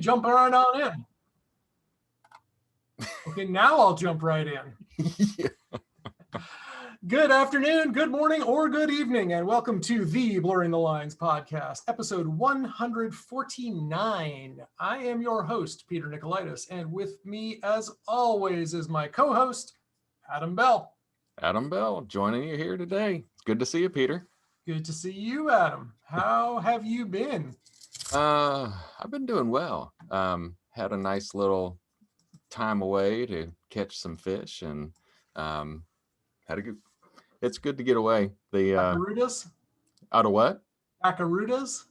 Jump right on in. Okay, now I'll jump right in. Yeah. Good afternoon, good morning, or good evening, and welcome to the Blurring the Lines podcast, episode 149. I am your host, Peter Nicolaitis, and with me, as always, is my co-host, Adam Bell. Adam Bell joining you here today. It's good to see you, Peter. Good to see you, Adam. How have you been? I've been doing well. Had a nice little time away to catch some fish, and had a good. It's good to get away. The Barracudas? Out of what? Barracudas?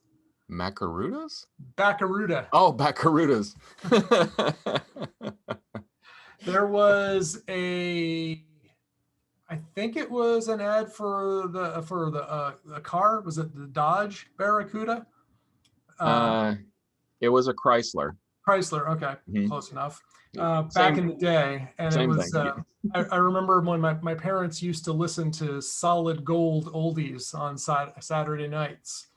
Macarudas? Barracuda. Oh, Barracudas. There was I think it was an ad for the car. Was it the Dodge Barracuda? It was a Chrysler. Chrysler. Okay, Mhm. Close enough. Same- Back in the day, and it same was. thing. I remember when my parents used to listen to Solid Gold oldies on Saturday nights,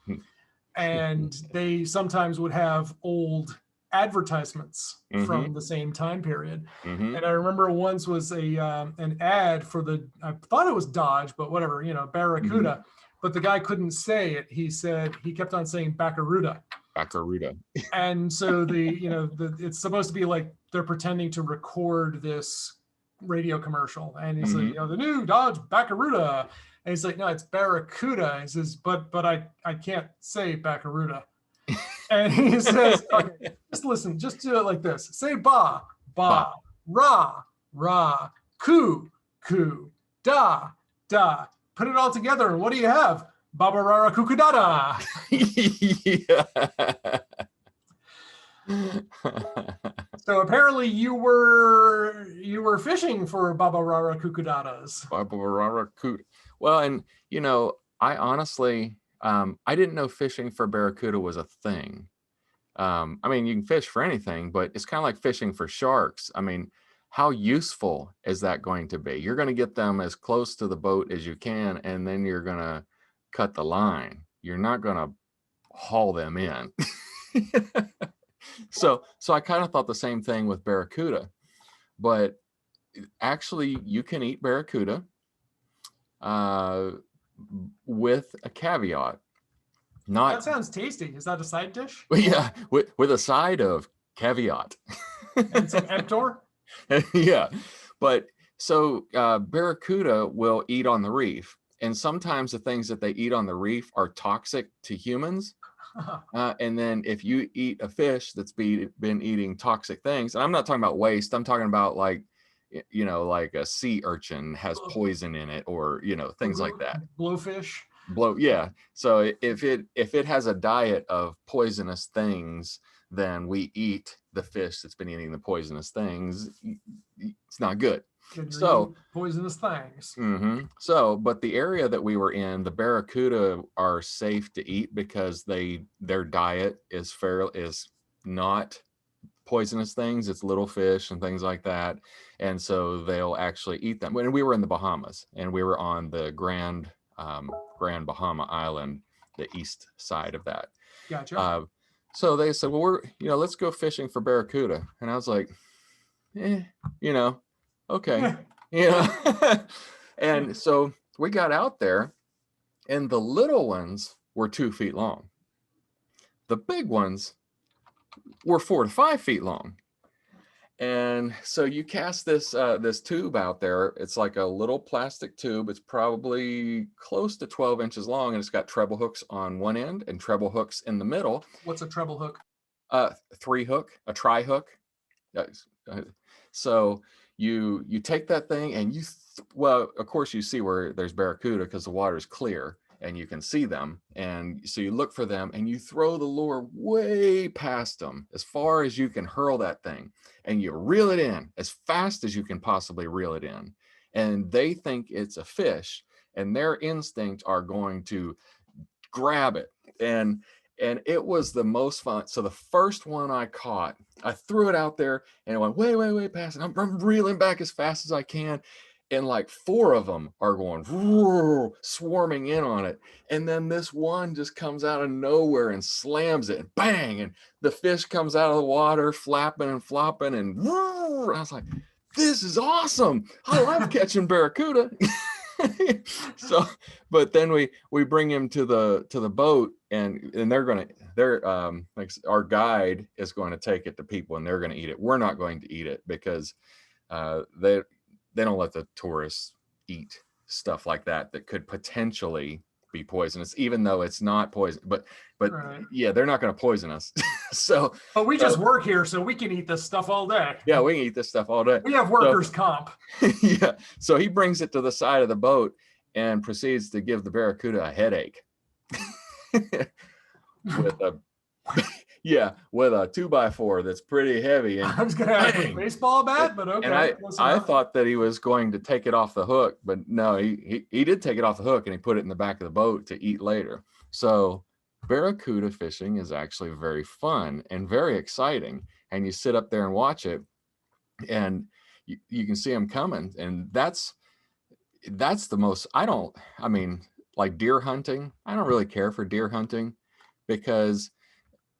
and they sometimes would have old advertisements from the same time period. And I remember once was an ad for I thought it was Dodge, but whatever, Barracuda. But the guy couldn't say it. He kept on saying Barracuda. Barracuda. And so it's supposed to be like they're pretending to record this radio commercial, and he's like, the new Dodge Barracuda, and he's like, no, it's Barracuda. He says, but I can't say Barracuda. And he says, okay, just listen, just do it like this. Say ba, ba, ra, ra, coo, coo, da, da. Put it all together, and what do you have? Baba Rara Kukudada. So apparently you were fishing for Baba Rara Kukudadas. Baba Rara Kut. Well, and I honestly I didn't know fishing for Barracuda was a thing. I mean, you can fish for anything, but it's kind of like fishing for sharks. I mean, how useful is that going to be? You're going to get them as close to the boat as you can, and then you're going to cut the line. You're not going to haul them in. So I kind of thought the same thing with Barracuda, but actually you can eat Barracuda with a caveat. That sounds tasty. Is that a side dish? Yeah, with a side of caveat. And some Emptor? Yeah, but so Barracuda will eat on the reef, and sometimes the things that they eat on the reef are toxic to humans. And then if you eat a fish that's been eating toxic things, and I'm not talking about waste, I'm talking about like a sea urchin has poison in it, or things like that. Blowfish. Yeah. So if it has a diet of poisonous things, then we eat the fish that's been eating the poisonous things. It's not good. So poisonous things. So, but the area that we were in, the Barracuda are safe to eat because their diet is not poisonous things. It's little fish and things like that, and so they'll actually eat them. When we were in the Bahamas, and we were on the Grand Bahama Island, the east side of that. Gotcha. So they said, well, let's go fishing for Barracuda, and I was like, okay. And so we got out there, and the little ones were 2 feet long. The big ones were 4 to 5 feet long. And so you cast this tube out there. It's like a little plastic tube. It's probably close to 12 inches long, and it's got treble hooks on one end and treble hooks in the middle. What's a treble hook? 3 hook, a tri hook. So you take that thing, and well, of course you see where there's Barracuda because the water is clear and you can see them, and so you look for them and you throw the lure way past them as far as you can hurl that thing, and you reel it in as fast as you can possibly reel it in, and they think it's a fish, and their instincts are going to grab it, and it was the most fun. So the first one I caught, I threw it out there, and it went way past, and I'm reeling back as fast as I can, and like 4 of them are going "Roar," swarming in on it. And then this one just comes out of nowhere and slams it, and bang, and the fish comes out of the water flapping and flopping, and roar. I was like, this is awesome. I love catching barracuda. So, but then we bring him to the boat, and like our guide is going to take it to people, and they're going to eat it. We're not going to eat it because they don't let the tourists eat stuff like that could potentially be poisonous, even though it's not poison. But right. Yeah, they're not going to poison us. So, but we just work here, so we can eat this stuff all day. Yeah, we can eat this stuff all day. We have workers' comp. Yeah. So he brings it to the side of the boat and proceeds to give the barracuda a headache. with a 2x4 that's pretty heavy. And I was gonna ask a baseball bat, but okay. And I thought that he was going to take it off the hook, but no, he did take it off the hook, and he put it in the back of the boat to eat later. So barracuda fishing is actually very fun and very exciting. And you sit up there and watch it, and you can see them coming. And that's the most, like deer hunting, I don't really care for deer hunting, because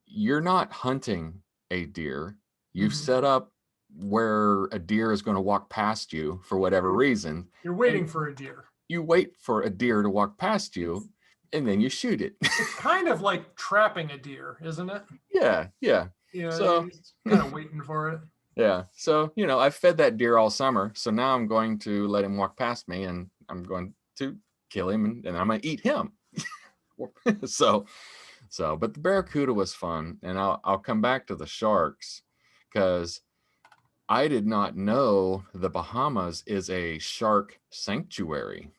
you're not hunting a deer. You've set up where a deer is going to walk past you for whatever reason. You're waiting for a deer. You wait for a deer to walk past you, and then you shoot it. It's kind of like trapping a deer, isn't it? Yeah. So kind of waiting for it. Yeah. So, I fed that deer all summer. So now I'm going to let him walk past me, and I'm going to kill him, and I'm going to eat him. But the barracuda was fun. And I'll come back to the sharks, because I did not know the Bahamas is a shark sanctuary.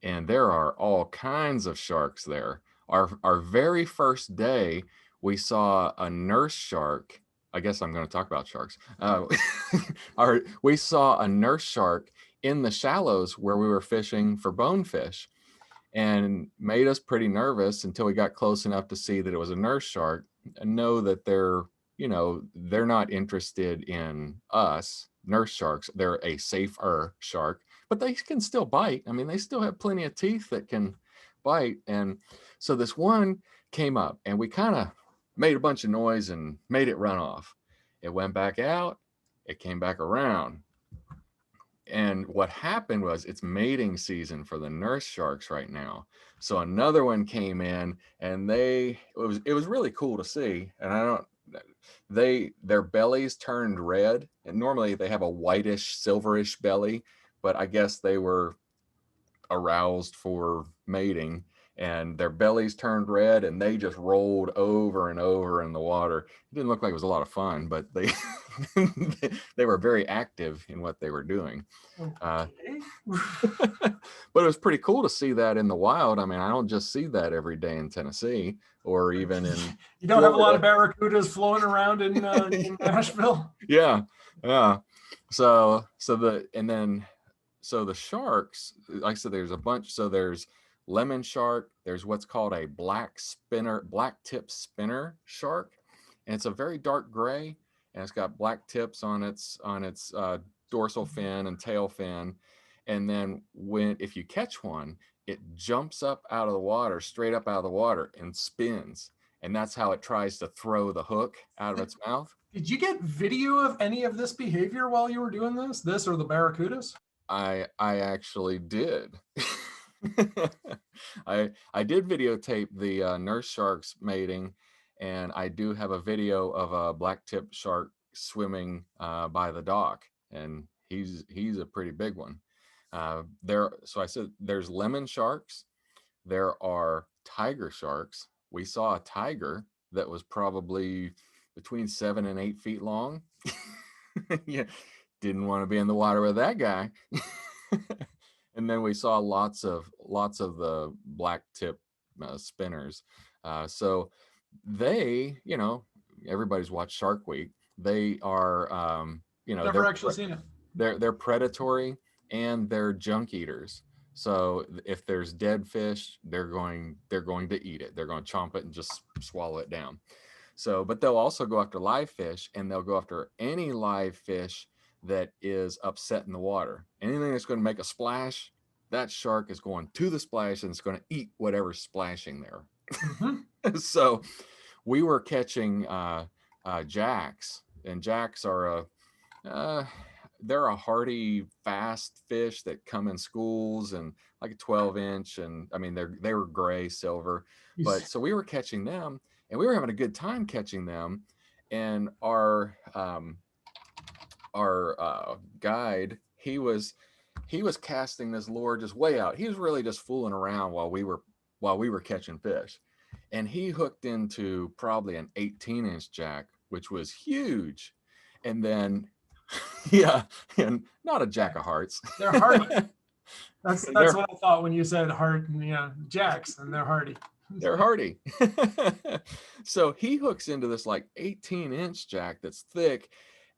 And there are all kinds of sharks there. Our very first day, we saw a nurse shark. I guess I'm going to talk about sharks. We saw a nurse shark in the shallows where we were fishing for bonefish, and made us pretty nervous until we got close enough to see that it was a nurse shark and know that they're not interested in us nurse sharks. They're a safer shark, but they can still bite. They still have plenty of teeth that can bite. And so this one came up, and we kind of made a bunch of noise and made it run off. It went back out. It came back around. And what happened was, it's mating season for the nurse sharks right now. So another one came in, and it was really cool to see. And their bellies turned red, and normally they have a whitish, silverish belly, but I guess they were aroused for mating, and their bellies turned red, and they just rolled over and over in the water. It didn't look like it was a lot of fun, but they they were very active in what they were doing. But it was pretty cool to see that in the wild. I don't just see that every day in Tennessee, or even in you don't Florida. Have a lot of barracudas floating around in Nashville. Yeah. So the sharks, like I said, there's a bunch. So there's lemon shark. There's what's called a black tip spinner shark, and it's a very dark gray, and it's got black tips on its dorsal fin and tail fin. And then if you catch one, it jumps up out of the water, straight up out of the water, and spins, and that's how it tries to throw the hook out of its mouth. Did you get video of any of this behavior while you were doing this or the barracudas? I actually did. I did videotape the nurse sharks mating, and I do have a video of a black tip shark swimming by the dock, and he's a pretty big one. So I said there's lemon sharks, there are tiger sharks. We saw a tiger that was probably between 7 and 8 feet long. Yeah, didn't want to be in the water with that guy. And then we saw lots of the black tip spinners. So they, everybody's watched Shark Week. They are, never actually seen it. They're predatory, and they're junk eaters. So if there's dead fish, they're going to eat it. They're going to chomp it and just swallow it down. So, but they'll also go after live fish, and they'll go after any live fish that is upset in the water. Anything that's going to make a splash, that shark is going to the splash and it's going to eat whatever's splashing there. Mm-hmm. So we were catching jacks, and jacks are they're a hardy, fast fish that come in schools and like a 12-inch, and I mean they were gray, silver, but so we were catching them, and we were having a good time catching them, and our guide, he was casting this lure just way out. He was really just fooling around while we were catching fish, and he hooked into probably an 18-inch jack, which was huge, and then yeah, and not a jack of hearts. They're hardy. That's They're what I thought when you said heart, jacks, and they're hardy. they're hardy. So he hooks into this like 18-inch jack that's thick,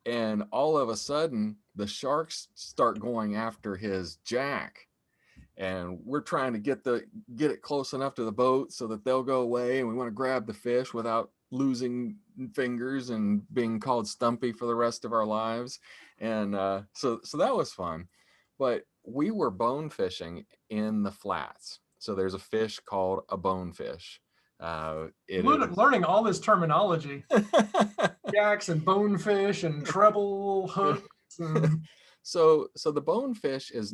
and all of a sudden the sharks start going after his jack, and we're trying to get it close enough to the boat so that they'll go away, and we want to grab the fish without losing fingers and being called Stumpy for the rest of our lives. And so that was fun. But we were bone fishing in the flats. So there's a fish called a bonefish. Learning all this terminology, jacks and bonefish and treble hooks. And... So the bonefish is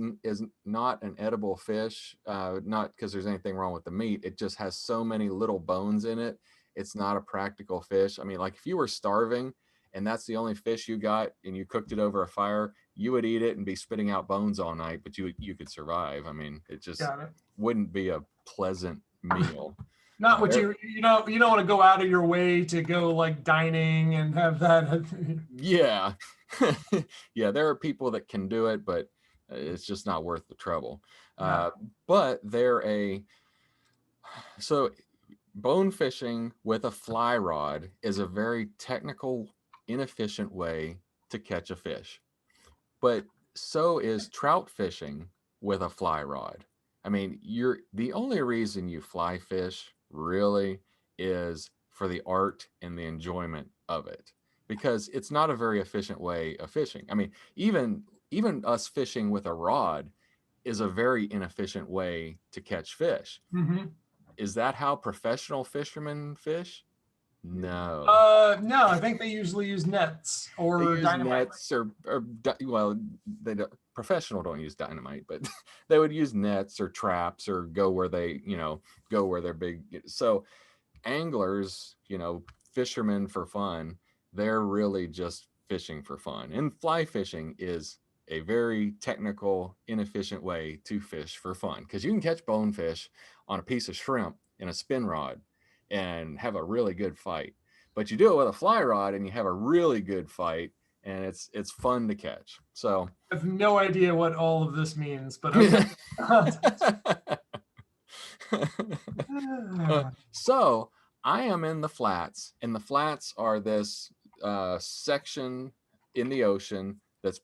not an edible fish, not because there's anything wrong with the meat. It just has so many little bones in it. It's not a practical fish. I mean, like if you were starving and that's the only fish you got and you cooked it over a fire, you would eat it and be spitting out bones all night, but you could survive. I mean, it just wouldn't be a pleasant meal. Not what you don't want to go out of your way to go like dining and have that. Yeah. Yeah, there are people that can do it, but it's just not worth the trouble. No. But so bone fishing with a fly rod is a very technical, inefficient way to catch a fish. But so is trout fishing with a fly rod. I mean, the only reason you fly fish really is for the art and the enjoyment of it, because it's not a very efficient way of fishing. I mean, even us fishing with a rod is a very inefficient way to catch fish. Mm-hmm. Is that how professional fishermen fish? No. No, I think they usually use nets or dynamite. Nets or well, they don't, professional don't use dynamite, but they would use nets or traps or go where they're big. So anglers, fishermen for fun, they're really just fishing for fun. And fly fishing is a very technical, inefficient way to fish for fun, because you can catch bonefish on a piece of shrimp in a spin rod and have a really good fight. But you do it with a fly rod and you have a really good fight, and it's fun to catch. So I have no idea what all of this means, but okay. So I am in the flats, and the flats are this section in the ocean that's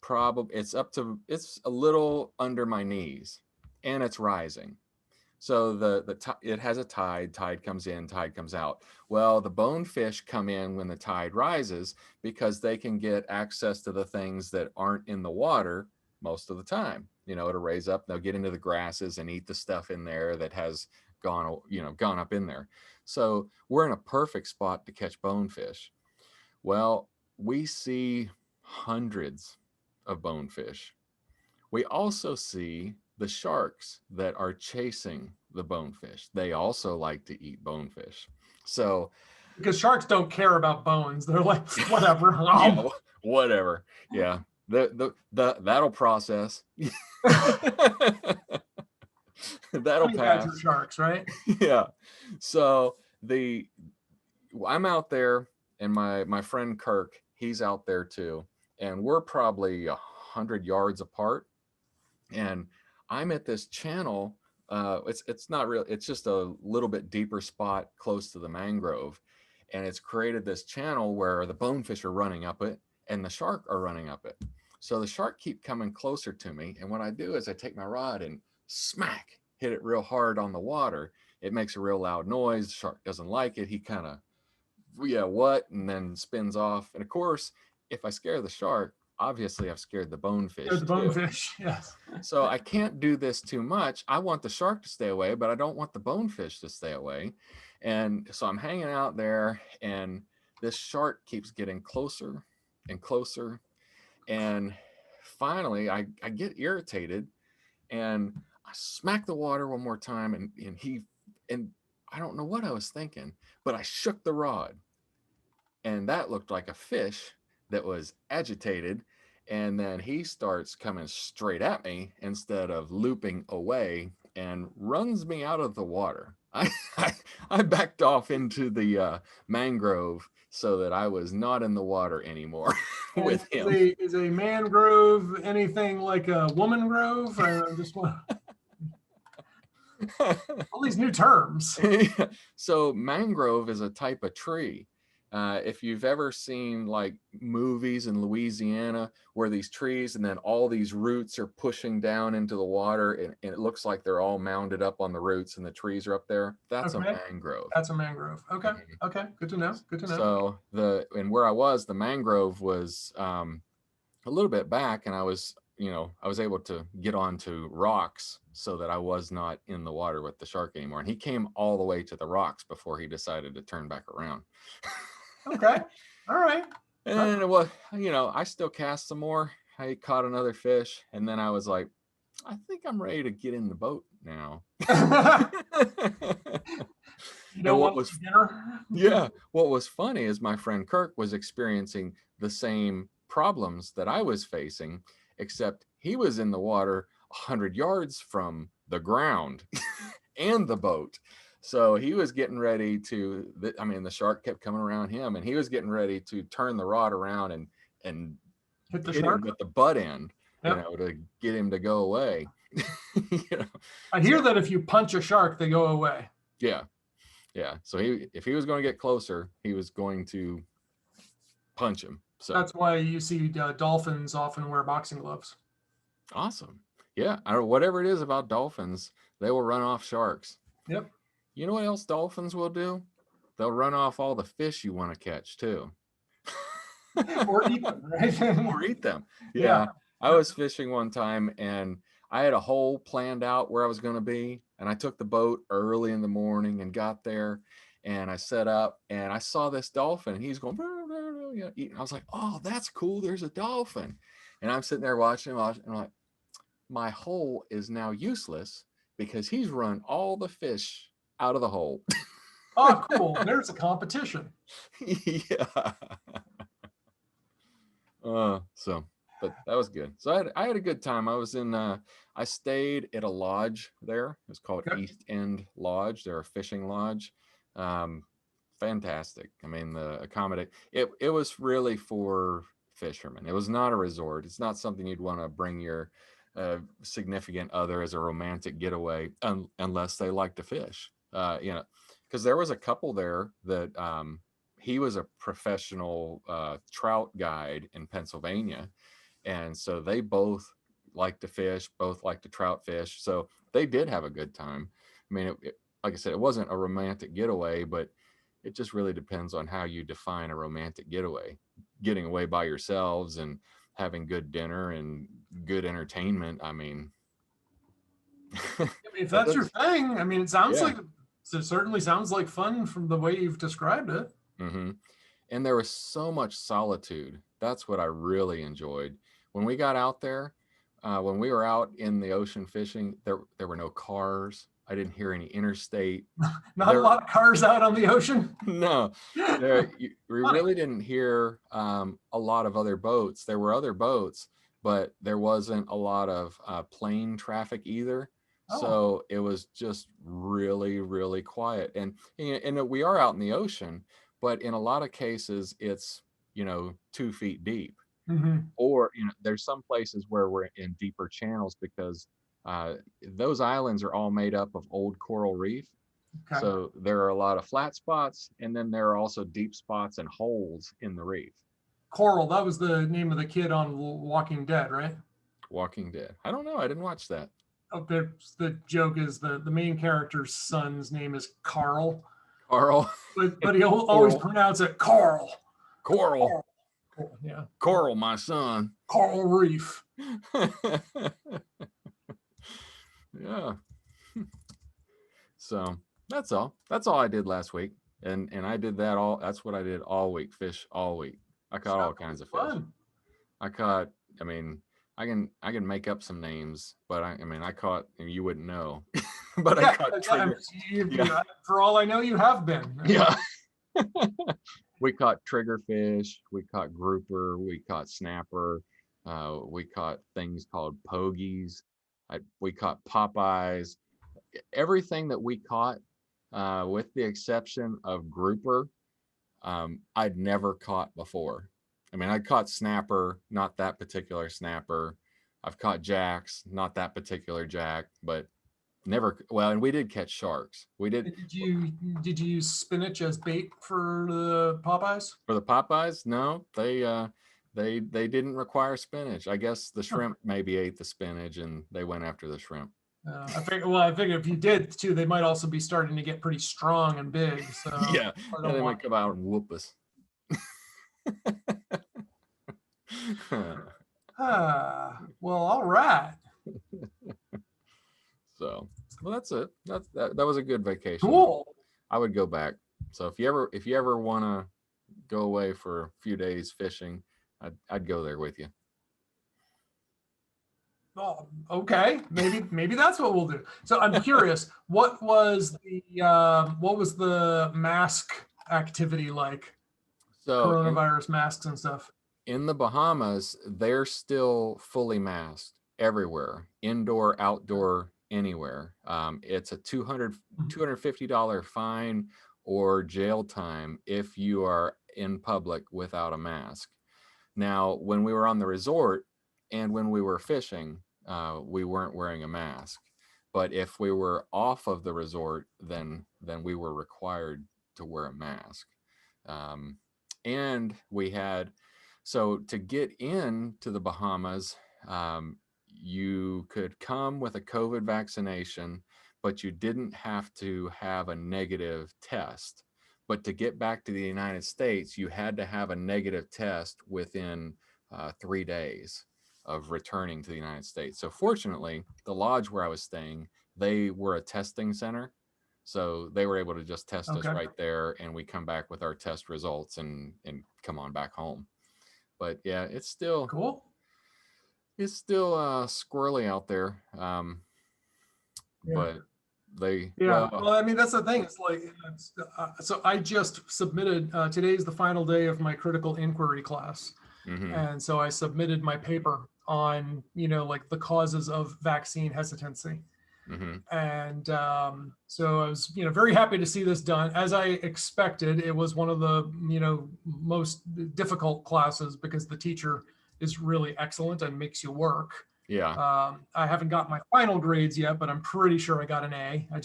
it's a little under my knees, and it's rising. So it has a tide comes in, tide comes out. Well, the bonefish come in when the tide rises because they can get access to the things that aren't in the water most of the time. It'll raise up, they'll get into the grasses and eat the stuff in there that has gone up in there. So we're in a perfect spot to catch bonefish. Well, we see hundreds of bonefish. We also see the sharks that are chasing the bonefish. They also like to eat bonefish. So because sharks don't care about bones. They're like, whatever. Yeah, whatever. Yeah. That'll process. That'll pass. Sharks, right? Yeah. So I'm out there, and my friend Kirk, he's out there too, and we're probably 100 yards apart, and I'm at this channel. It's not real. It's just a little bit deeper spot close to the mangrove, and it's created this channel where the bonefish are running up it and the shark are running up it. So the shark keep coming closer to me, and what I do is I take my rod and smack, hit it real hard on the water. It makes a real loud noise. The shark doesn't like it. He kind of, and then spins off. And of course, if I scare the shark, obviously I've scared the bonefish. The bonefish, yes. So I can't do this too much. I want the shark to stay away, but I don't want the bonefish to stay away. And so I'm hanging out there, and this shark keeps getting closer and closer. And finally, I get irritated, and I smack the water one more time, and I don't know what I was thinking, but I shook the rod, and that looked like a fish that was agitated. And then he starts coming straight at me instead of looping away, and runs me out of the water. I backed off into the mangrove so that I was not in the water anymore with him. Is a mangrove anything like a woman grove? I just want all these new terms. So mangrove is a type of tree. If you've ever seen like movies in Louisiana where these trees and then all these roots are pushing down into the water, and it looks like they're all mounded up on the roots and the trees are up there, that's a mangrove. That's a mangrove. Okay. Okay. Good to know. Good to So know. where I was, the mangrove was a little bit back, and I was able to get onto rocks so that I was not in the water with the shark anymore. And he came all the way to the rocks before he decided to turn back around. Okay. All right. And well, I still cast some more. I caught another fish, and then I was like, I think I'm ready to get in the boat now. You don't want dinner? Yeah. What was funny is my friend Kirk was experiencing the same problems that I was facing, except he was in the water 100 yards from the ground and the boat. So he was getting ready to, the shark kept coming around him, and he was getting ready to turn the rod around and hit the shark with the butt end, to get him to go away. I hear that if you punch a shark, they go away. Yeah. Yeah. So if he was going to get closer, he was going to punch him. So that's why you see dolphins often wear boxing gloves. Awesome. Yeah. I don't know, whatever it is about dolphins, they will run off sharks. Yep. You know what else dolphins will do? They'll run off all the fish you want to catch too. Or eat them, right? Or eat them. Yeah. I was fishing one time, and I had a hole planned out where I was going to be, and I took the boat early in the morning and got there, and I set up, and I saw this dolphin, and he's going, eating. I was like, oh, that's cool. There's a dolphin. And I'm sitting there watching, and I'm like, my hole is now useless because he's run all the fish out of the hole. Oh, cool. There's a competition. Yeah. But that was good. So I had a good time. I stayed at a lodge there. It was called East End Lodge. They're a fishing lodge. Fantastic. I mean, it was really for fishermen. It was not a resort. It's not something you'd want to bring your significant other as a romantic getaway, unless they like to fish. Because there was a couple there that he was a professional trout guide in Pennsylvania. And so they both like to fish, both like to trout fish. So they did have a good time. I mean, like I said, it wasn't a romantic getaway, but it just really depends on how you define a romantic getaway. Getting away by yourselves and having good dinner and good entertainment. I mean, if that's your thing, I mean, it certainly sounds like fun from the way you've described it. Mm-hmm. And there was so much solitude. That's what I really enjoyed. When we got out there, when we were out in the ocean fishing, there were no cars. I didn't hear any interstate. Not a lot of cars out on the ocean. No, we really didn't hear a lot of other boats. There were other boats, but there wasn't a lot of plane traffic either. Oh. So it was just really, really quiet. And we are out in the ocean, but in a lot of cases, it's 2 feet deep. Mm-hmm. Or there's some places where we're in deeper channels because those islands are all made up of old coral reef. Okay. So there are a lot of flat spots, and then there are also deep spots and holes in the reef. Coral, that was the name of the kid on Walking Dead, right? Walking Dead. I don't know. I didn't watch that. Oh, the joke is the main character's son's name is Carl. Carl. But he always pronounce it Coral. Coral. Cool. Yeah. Coral, my son. Coral reef. Yeah. So that's all. That's all I did last week. And I did that all. That's what I did all week. Fish all week. I caught all kinds of fish. Fun. I caught. I mean, I can make up some names, but I mean, I caught. And you wouldn't know, but I caught trigger. Yeah. For all I know, you have been. Yeah. We caught triggerfish. We caught grouper. We caught snapper. We caught things called pogies. We caught Popeyes. Everything that we caught, with the exception of grouper, I'd never caught before. I mean, I caught snapper, not that particular snapper. I've caught jacks, not that particular jack, but never. Well, and we did catch sharks. We did. Did you use spinach as bait for the Popeyes? For the Popeyes, no, they didn't require spinach. I guess the shrimp maybe ate the spinach, and they went after the shrimp. I figure if you did too, they might also be starting to get pretty strong and big. So yeah, and they might come out and whoop us. Well, all right. So, well, that's it. That was a good vacation. Cool. I would go back. So if you ever want to go away for a few days fishing, I'd go there with you. Oh, okay. Maybe that's what we'll do. So I'm curious, what was the mask activity like? So coronavirus masks and stuff. In the Bahamas, they're still fully masked everywhere, indoor, outdoor, anywhere. It's a $250 fine or jail time if you are in public without a mask. Now, when we were on the resort and when we were fishing, we weren't wearing a mask. But if we were off of the resort, then we were required to wear a mask. And we had, so to get into the Bahamas, you could come with a COVID vaccination, but you didn't have to have a negative test. But to get back to the United States, you had to have a negative test within 3 days of returning to the United States. So fortunately, the lodge where I was staying, they were a testing center. So they were able to just test us right there, and we come back with our test results and come on back home. But yeah, it's still cool. It's still squirrely out there. But they well, I mean, that's the thing. It's like, so I just submitted, today's the final day of my critical inquiry class. Mm-hmm. And so I submitted my paper on, like the causes of vaccine hesitancy. Mm-hmm. And so I was, very happy to see this done. As I expected, it was one of the, most difficult classes because the teacher is really excellent and makes you work. Yeah. I haven't got my final grades yet, but I'm pretty sure I got an A. I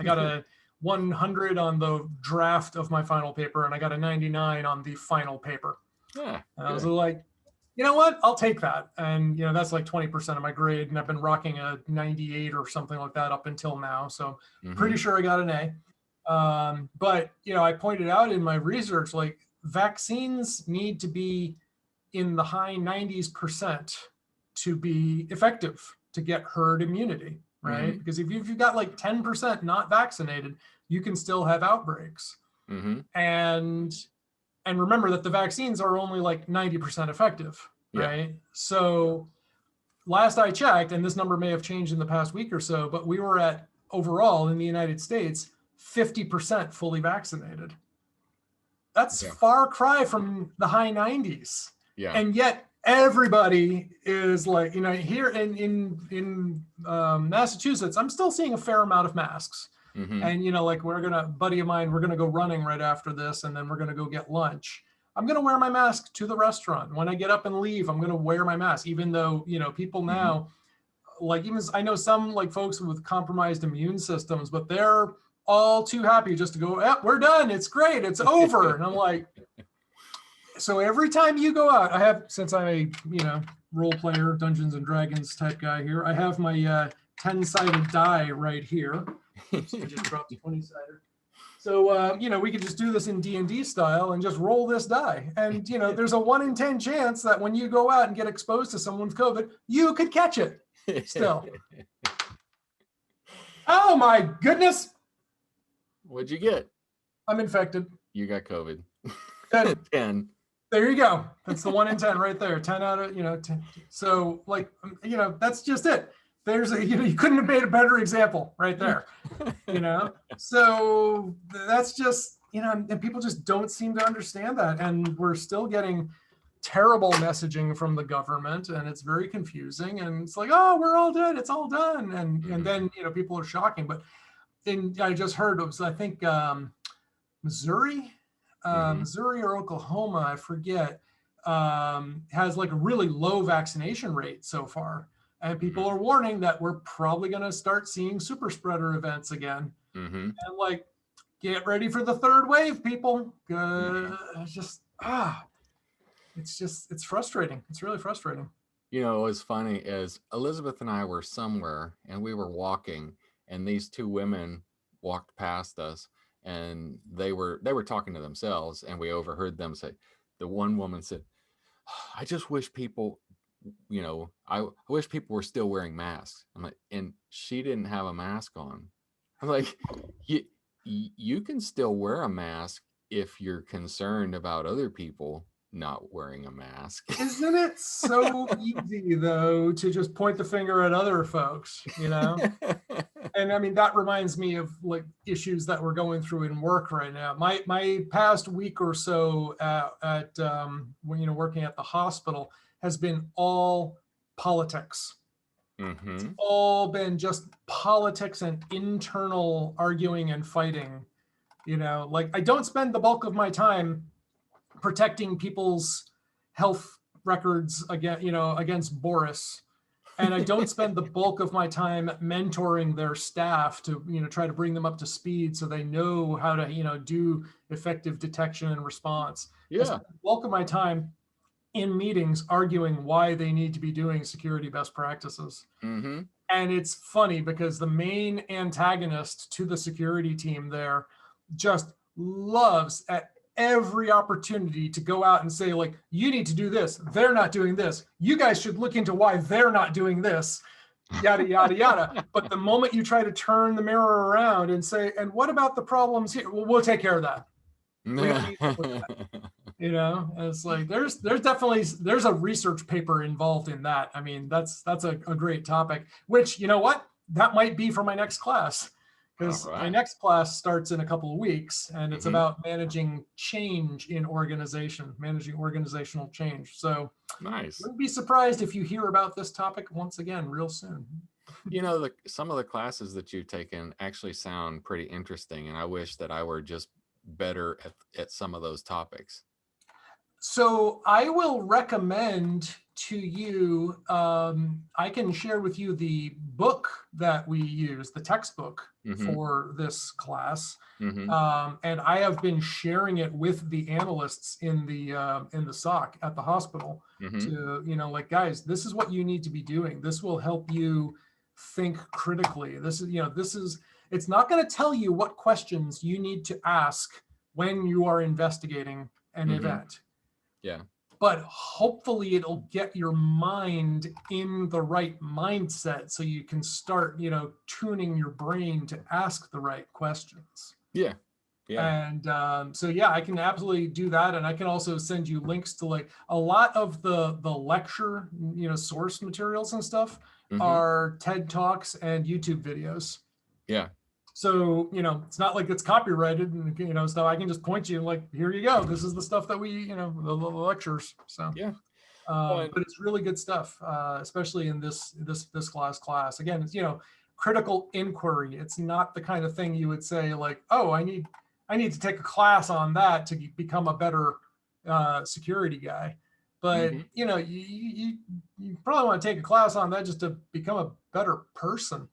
got a 100 on the draft of my final paper, and I got a 99 on the final paper. Yeah. And I was like, you know what? I'll take that. And, that's like 20% of my grade. And I've been rocking a 98 or something like that up until now. So pretty sure I got an A. But, I pointed out in my research, like vaccines need to be in the high 90% to be effective, to get herd immunity, right? Mm-hmm. Because if you've got like 10% not vaccinated, you can still have outbreaks. Mm-hmm. And remember that the vaccines are only like 90% effective, right? So last I checked, and this number may have changed in the past week or so, but we were at, overall in the United States, 50% fully vaccinated. That's far cry from the high 90s. Yeah. And yet everybody is like, here in Massachusetts, I'm still seeing a fair amount of masks. Mm-hmm. And, like buddy of mine, we're going to go running right after this. And then we're going to go get lunch. I'm going to wear my mask to the restaurant. When I get up and leave, I'm going to wear my mask, even though, people now, like even I know some like folks with compromised immune systems, but they're all too happy just to go, we're done. It's great. It's over. And I'm like, so every time you go out, I have, since I'm a, role player, Dungeons and Dragons type guy here, I have my 10-sided die right here. So I just dropped a 20-sider. So, we could just do this in D&D style and just roll this die. And, there's a 1 in 10 chance that when you go out and get exposed to someone with COVID, you could catch it still. Oh my goodness. What'd you get? I'm infected. You got COVID. 10. There you go. That's the 1 in 10 right there. 10 out of, 10. So that's just it. There's you couldn't have made a better example right there, So that's just, and people just don't seem to understand that. And we're still getting terrible messaging from the government, and it's very confusing. And it's like, oh, we're all dead. It's all done. And then, people are shocking. But I just heard it was, I think, Missouri or Oklahoma, I forget, has like a really low vaccination rate so far. And people are warning that we're probably going to start seeing super spreader events again. And like, get ready for the third wave, people. It's frustrating. It's really frustrating. What's funny is Elizabeth and I were somewhere and we were walking, and these two women walked past us, and they were talking to themselves, and we overheard them say, the one woman said, I just wish people, I wish people were still wearing masks. I'm like, and she didn't have a mask on. I'm like, you can still wear a mask if you're concerned about other people not wearing a mask. Isn't it so easy though to just point the finger at other folks, And I mean, that reminds me of like issues that we're going through in work right now. My past week or so at working at the hospital has been all politics. It's all been just politics and internal arguing and fighting. Like I don't spend the bulk of my time protecting people's health records against Boris. And I don't spend the bulk of my time mentoring their staff to, try to bring them up to speed so they know how to, do effective detection and response. Yeah. I spend the bulk of my time in meetings arguing why they need to be doing security best practices. And it's funny because the main antagonist to the security team there just loves at every opportunity to go out and say, like, you need to do this. They're not doing this. You guys should look into why they're not doing this, yada, yada, yada. But the moment you try to turn the mirror around and say, and what about the problems here? Well, we'll take care of that. And it's like, there's definitely a research paper involved in that. I mean, that's a great topic, which, that might be for my next class. Because my next class starts in a couple of weeks, and it's about managing change in organization, managing organizational change. So nice. Wouldn't be surprised if you hear about this topic once again real soon. Some of the classes that you've taken actually sound pretty interesting, and I wish that I were just better at some of those topics. So I will recommend to you, I can share with you the book that we use, the textbook for this class. And I have been sharing it with the analysts in the SOC at the hospital to, like, guys, this is what you need to be doing. This will help you think critically. It's not going to tell you what questions you need to ask when you are investigating an event. Yeah. But hopefully it'll get your mind in the right mindset so you can start, tuning your brain to ask the right questions. Yeah. Yeah. And I can absolutely do that. And I can also send you links to like a lot of the lecture, source materials and stuff are TED Talks and YouTube videos. Yeah. So, it's not like it's copyrighted and, so I can just point you like, here you go. This is the stuff that we, the lectures. So, yeah. But it's really good stuff, especially in this class. Again, it's, critical inquiry. It's not the kind of thing you would say like, oh, I need to take a class on that to become a better security guy. But, you probably want to take a class on that just to become a better person.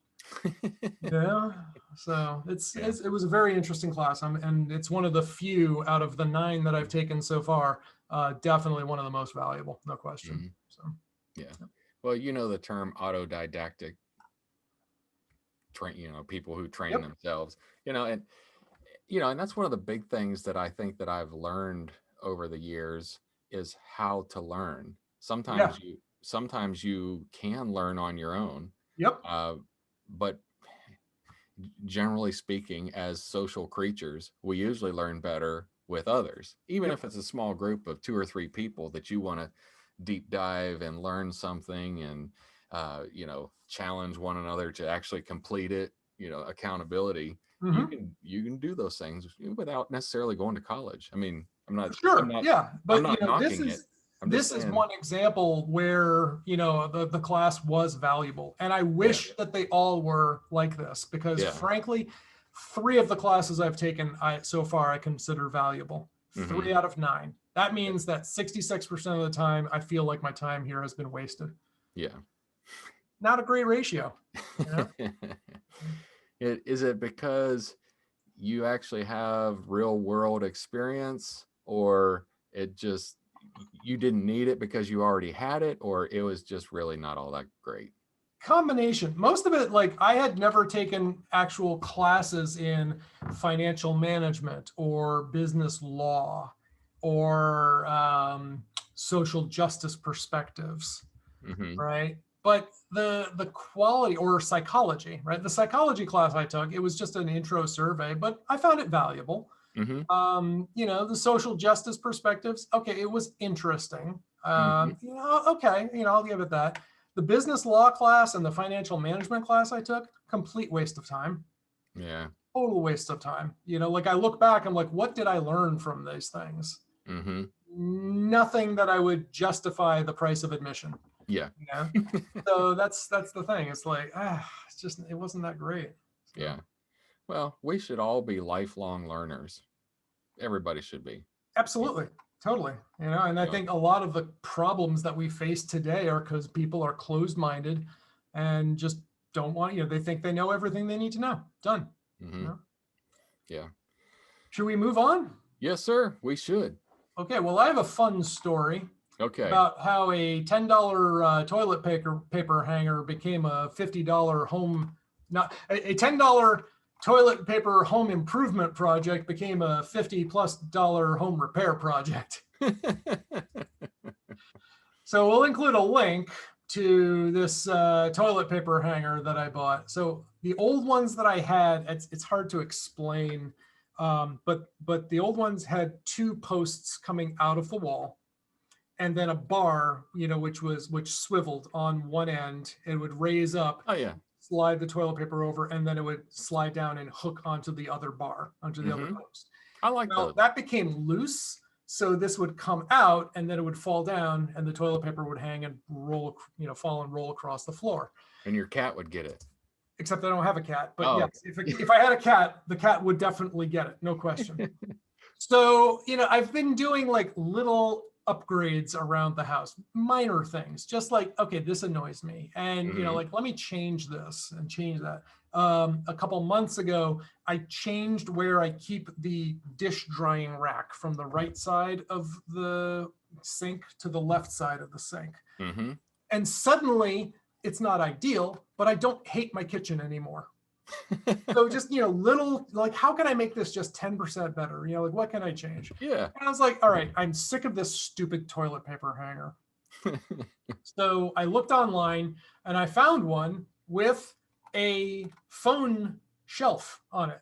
Yeah. So it was a very interesting class, and it's one of the few out of the 9 that I've taken so far. Definitely one of the most valuable, no question. So yeah. Well, the term autodidactic train, people who train themselves, and and that's one of the big things that I think that I've learned over the years is how to learn. Yeah. Sometimes you can learn on your own, Yep. but generally speaking, as social creatures, we usually learn better with others, even Yep. if it's a small group of 2 or 3 people that you want to deep dive and learn something and challenge one another to actually complete it. Accountability. You Hmm. can do those things without necessarily going to college. I mean, Sure. Yeah. I'm But not this knocking it. is I'm just saying, one example where, the class was valuable. And I yeah, wish that they all were like this because yeah, frankly, 3 of the classes I've taken so far I consider valuable. hmm 3 out of 9. That means that 66% of the time I feel like my time here has been wasted. yeah. Not a great ratio, you know? Is it because you actually have real world experience, or it just you didn't need it because you already had it, or it was just really not all that great? Combination. Most of it, like I had never taken actual classes in financial management or business law or social justice perspectives, Hmm right? But the quality or psychology, right? The psychology class I took, it was just an intro survey, but I found it valuable. hmm The social justice perspectives, okay, it was interesting. hmm Okay, I'll give it that. The business law class and the financial management class I took, complete waste of time. Yeah. Total waste of time. Like I look back, I'm like, what did I learn from these things? hmm Nothing that I would justify the price of admission. Yeah. So that's the thing. It's like, it wasn't that great. So. Yeah. Well, we should all be lifelong learners. Everybody should be. Absolutely. Totally. And I Yeah. think a lot of the problems that we face today are because people are closed minded and just don't want, they think they know everything they need to know. Done. hmm Yeah. Should we move on? Yes, sir. We should. Okay. Well, I have a fun story Okay. about how a $10 toilet paper hanger became a $50 home, not a $10 toilet paper home improvement project became a $50+ home repair project. So we'll include a link to this toilet paper hanger that I bought. So the old ones that I had, it's hard to explain, but the old ones had 2 posts coming out of the wall, and then a bar, which swiveled on one end. It would raise up, Oh yeah. slide the toilet paper over, and then it would slide down and hook onto the other bar, onto the other hmm post. I like Well, those. that became loose. So this would come out and then it would fall down and the toilet paper would hang and roll, fall and roll across the floor. And your cat would get it. Except I don't have a cat. But Oh, yes, if I had a cat, the cat would definitely get it. No question. So, I've been doing like little upgrades around the house, minor things, just like, okay, this annoys me. And, hmm like, let me change this and change that. A couple months ago, I changed where I keep the dish drying rack from the right side of the sink to the left side of the sink. hmm And suddenly it's not ideal, but I don't hate my kitchen anymore. So just, little, like, how can I make this just 10% better? Like, what can I change? Yeah. And I was like, all right, I'm sick of this stupid toilet paper hanger. So I looked online and I found one with a phone shelf on it.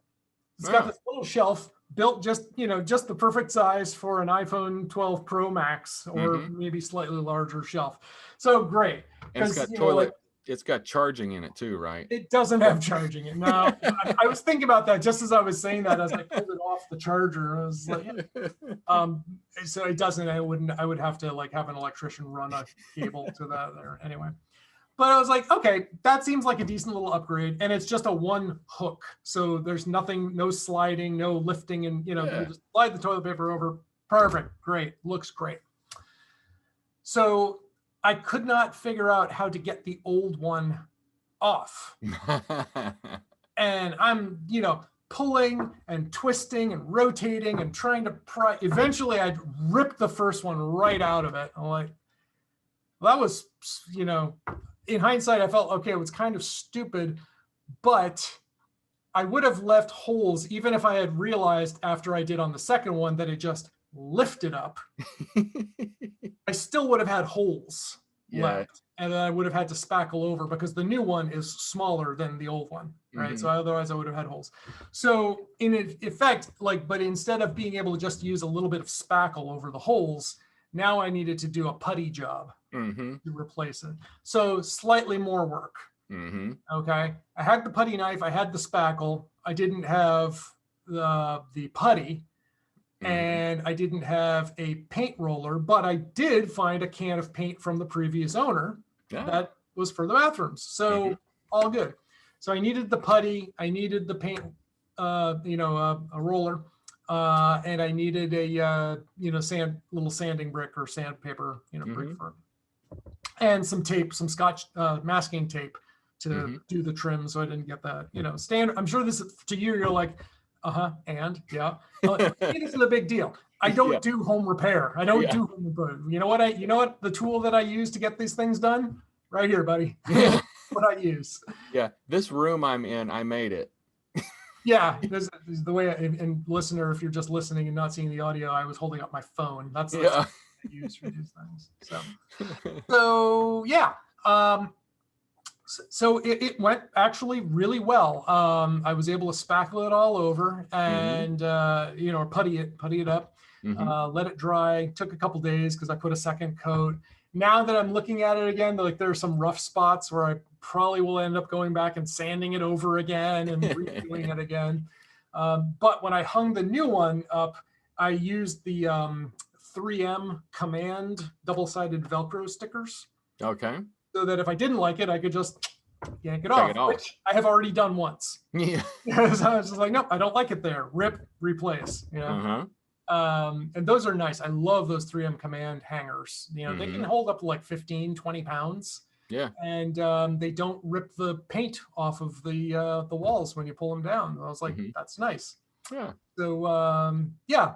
It's got Oh. this little shelf built just the perfect size for an iPhone 12 Pro Max or hmm maybe slightly larger shelf. So great. And Because, like, it's got charging in it too, right? it doesn't have charging it. No, I was thinking about that just as I was saying that, as I pulled it off the charger. I was like, so it doesn't. I would have to like have an electrician run a cable to that there anyway. But I was like, okay, that seems like a decent little upgrade, and it's just a one hook, so there's nothing, no sliding, no lifting, and you Yeah. just slide the toilet paper over. Perfect, great, looks great. So I could not figure out how to get the old one off. And I'm, pulling and twisting and rotating and trying to pry. Eventually, I'd rip the first one right out of it. I'm like, well, that was, in hindsight, I felt, okay, it was kind of stupid, but I would have left holes even if I had realized after I did on the second one that it just lifted up. I still would have had holes left, and then I would have had to spackle over because the new one is smaller than the old one, right? So otherwise I would have had holes. So in effect, like, but instead of being able to just use a little bit of spackle over the holes, now I needed to do a putty job to replace it. So slightly more work. Okay. I had the putty knife, I had the spackle, I didn't have the putty, and I didn't have a paint roller, but I did find a can of paint from the previous owner that was for the bathrooms. So all good. So I needed the putty, I needed the paint, a roller, and I needed a little sanding brick or sandpaper, brick for it. And some tape, some Scotch masking tape to do the trim, so I didn't get that, standard. I'm sure this to you, you're like, and yeah, this is a big deal. I don't do home repair. I don't do home repair. You know what the tool that I use to get these things done? Right here, buddy. What I use. Yeah, this room I'm in, I made it. Yeah, this is the way. And listener, if you're just listening and not seeing the audio, I was holding up my phone. That's what I use for these things. So yeah. So it went actually really well. I was able to spackle it all over and putty it up, let it dry. Took a couple days because I put a second coat. Now that I'm looking at it again, like there are some rough spots where I probably will end up going back and sanding it over again and redoing it again. But when I hung the new one up, I used the 3M Command double-sided Velcro stickers. Okay. So that if I didn't like it, I could just yank it off, which I have already done once. So I was just like, nope, I don't like it there. Rip, replace. And those are nice. I love those 3M Command hangers. They can hold up to like 15, 20 pounds. Yeah. And they don't rip the paint off of the walls when you pull them down. I was like, that's nice. Yeah. So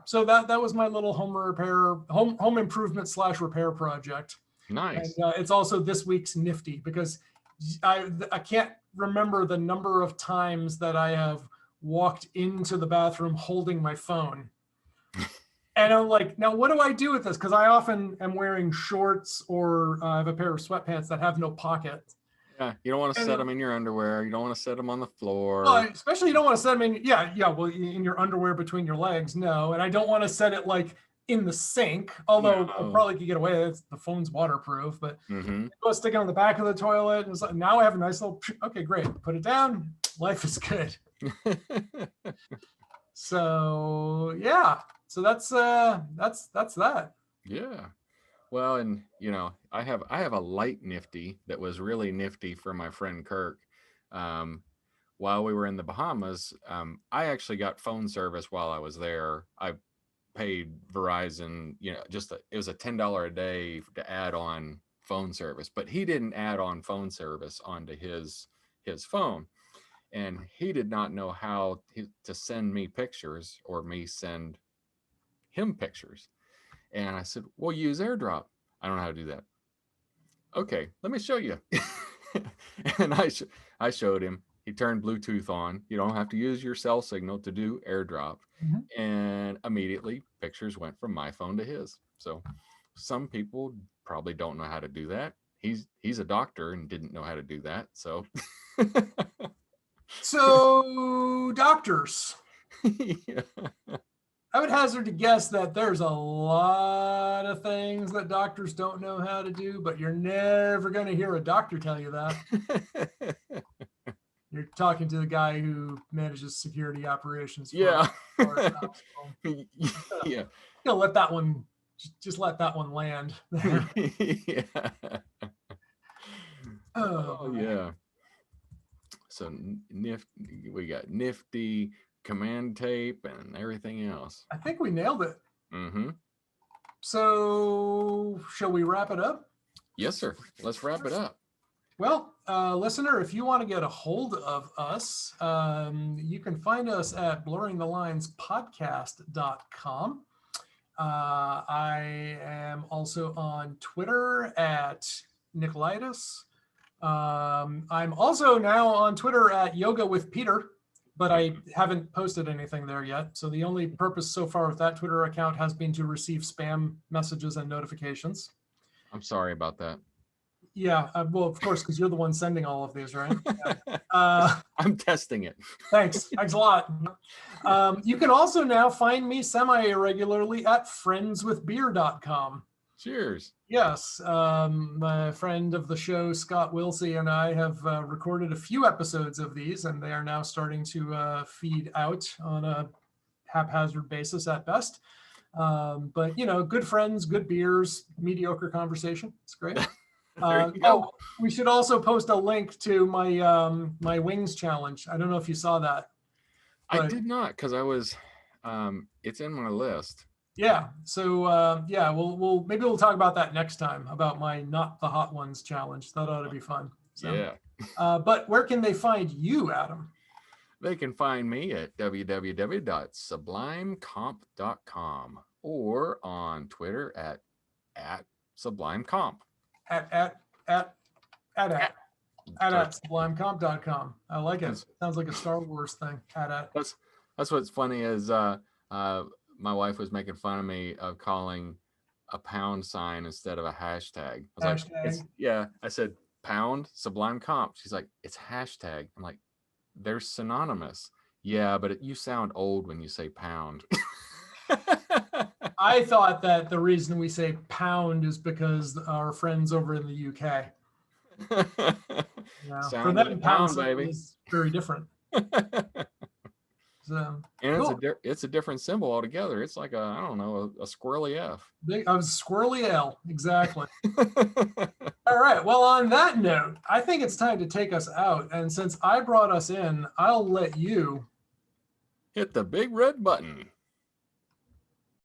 so that was my little home improvement / repair project. Nice. And it's also this week's nifty because I can't remember the number of times that I have walked into the bathroom holding my phone. And I'm like, now what do I do with this? Because I often am wearing shorts or I have a pair of sweatpants that have no pocket. Yeah, you don't want to set them in your underwear. You don't want to set them on the floor. Well, especially you don't want to set them in, well, in your underwear between your legs, no. And I don't want to set it like in the sink, although I probably could get away with it. The phone's waterproof, but go stick it on the back of the toilet. And so now I have a nice little, okay, great. Put it down. Life is good. So yeah. So that's that. Yeah. Well, and I have a light nifty that was really nifty for my friend Kirk. While we were in the Bahamas, I actually got phone service while I was there. I paid Verizon, it was a $10 a day to add on phone service, but he didn't add on phone service onto his phone, and he did not know how to send me pictures or me send him pictures. And I said, well, use AirDrop. I don't know how to do that. Okay, let me show you. And I showed him. He turned Bluetooth on. You don't have to use your cell signal to do AirDrop. And immediately pictures went from my phone to his. So some people probably don't know how to do that. He's a doctor and didn't know how to do that. So so doctors. I would hazard to guess that there's a lot of things that doctors don't know how to do, but you're never going to hear a doctor tell you that. You're talking to the guy who manages security operations. Yeah. Yeah. Let that one, just let that one land there. Yeah. Oh yeah. So we got nifty, command tape, and everything else. I think we nailed it. So shall we wrap it up? Yes, sir. Let's wrap it up. Well, listener, if you want to get a hold of us, you can find us at blurringthelinespodcast.com. I am also on Twitter at Nicolaitis. I'm also now on Twitter at Yoga with Peter. but I haven't posted anything there yet. So the only purpose so far with that Twitter account has been to receive spam messages and notifications. I'm sorry about that. Yeah, well, of course, because you're the one sending all of these, right? Yeah. I'm testing it. Thanks a lot. You can also now find me semi-irregularly at friendswithbeer.com. Cheers. Yes, my friend of the show, Scott Wilsey, and I have recorded a few episodes of these, and they are now starting to feed out on a haphazard basis at best. But, good friends, good beers, mediocre conversation. It's great. We should also post a link to my my wings challenge. I don't know if you saw that. I did not, because I was, it's in my list. Yeah. So maybe we'll talk about that next time, about my Not the Hot Ones challenge. That ought to be fun. So, yeah. But where can they find you, Adam? They can find me at www.sublimecomp.com or on Twitter at sublimecomp. At sublimecomp.com. I like it. Sounds like a Star Wars thing. That's what's funny is my wife was making fun of me of calling a pound sign instead of a hashtag. I was like, I said pound Sublime Comp. She's like, it's hashtag. I'm like, they're synonymous. Yeah, but you sound old when you say pound. I thought that the reason we say pound is because our friends over in the UK. For them, pound baby is very different. So, and cool. It's a different symbol altogether. It's like a squirrely F. A squirrely L, exactly. All right. Well, on that note, I think it's time to take us out. And since I brought us in, I'll let you hit the big red button.